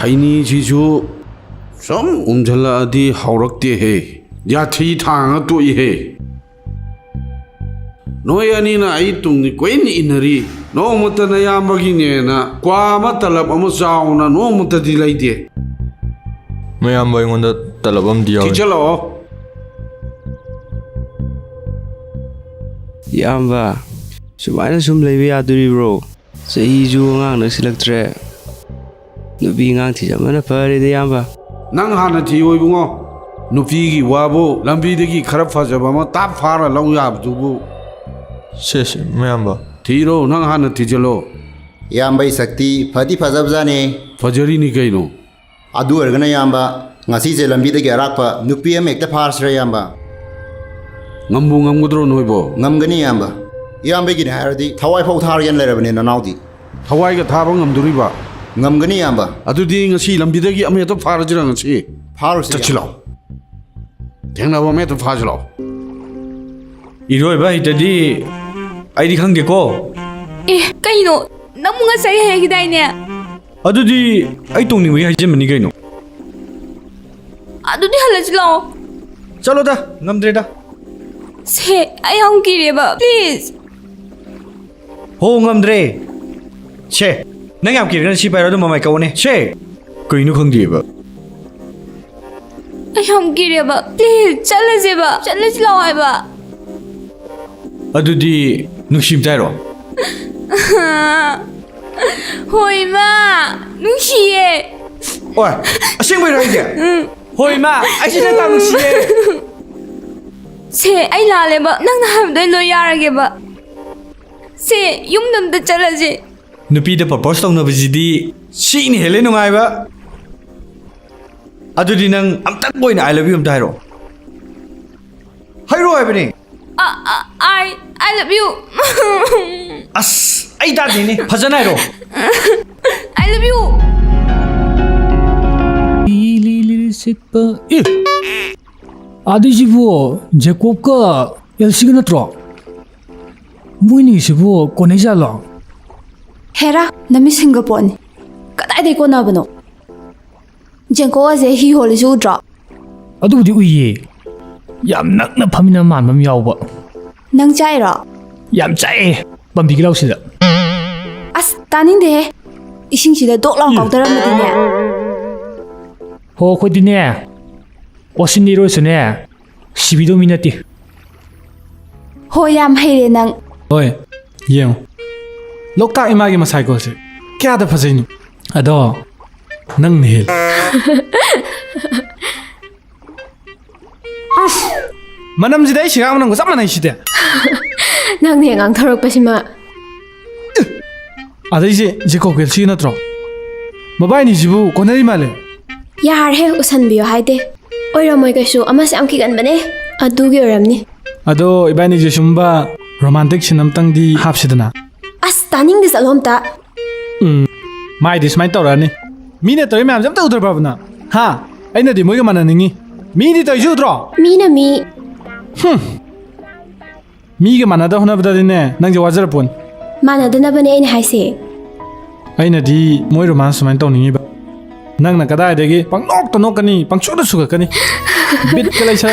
खैनी जीजू सम उमझलादी हौरक्ते हे याथी थांग तोई हे नोय अनीना आई तुंगनी coin इनरी नोमतन यामबगिनेना comma तलब अमु चाउना नोमतदी लैदे मयाम बाइंगोंदा तलब अम दिया चलो याम्बा सुमाइना सुम लेबे यादुरिब्रो चहीजु ngang नसिलक्त्रे नुबी ngang थिजमना फरेदे याम्बा नंग हाना थी ओइबुंगो नुपीगी वाबो लंबीदगी खरब फजब अमा ताप फारा लौ याबदुबु शेष मयाम बा थीरो नंग हाना थिजलो याम्बा शक्ति फदी फजब जाने फजरी नि कैनो अदु अर्गना याम्बा ngasi je lambi de arakpa nupi am ekta farsra yamba ngambu ngamgudro noibo ngamgani yamba yamba gi haradi thawai phau thar yan lerabane nanaudi thawai ga thaba ngamduriba ngamgani yamba adudi ngasi lambi dagi ame to farajira ngasi farus chachilo thengna ba me to fajlo iroi ba hitadi aidi khangde ko kaino namunga sai hegidaine adudi ai tongni wi hajemani kaino adudi halajlo chalo da ngamdre da se ai hong kireba please ho ngamdre che nang yam kirgan si pairo do mamai kawne che kaino khangde ba ai hong kireba please chalajlo ai ba adudi nushim tairo hoi ma nungsiye oi asing bai raide hoi ma ai sina ta nusiye se ai laleba nang na habdai lo yarage ba se yumdam da chalaje nupi da propose tongna bijidi si ni hele nungai ba adudi nang amtak boina I love you am tairo hairo ai bani I love you as ai da dini phajana hairo I love you Sitpa Adisibu Jacob ka Elsiga natro Muini sibu koneja lo Hera nami Singapore ni kadai de ko na bano Jenko aze hi holi su dra Adubudi uye Yam nakna phamina manmam yawba nang chai ra Yam chai bambi gilaw sida as taning de ising sida dok law kaw daram de ne Ho khoidine Osinni ro sune Sibido minati ho yam heire nang Oi yeng Lokta imagi masai ko se kya da phasainu ado nang nehel Manam jidai shiga manam ko samna ishide nang ne ngang thorok pasima Adai je ko kel si natro Mabai ni jibu konari male yar he usan biyo haide oira moi ka su ama sam ki gan bane adu gi oramni Ado ibani je shumba romantic sinam tang di hapsidana as taning dis alom ta Mai dis mai torani Mine tori mam jam ta udar babna Ha aina di moi ga mananingi Mi di ta judro mi na mi Mi ga manada hona badadine nang je wajar pon mana dana bane ai haise aina di moi romance mai tawningi ba Nang na kadai degi pang nok to nokani pang chuda suga kani bit kalai sa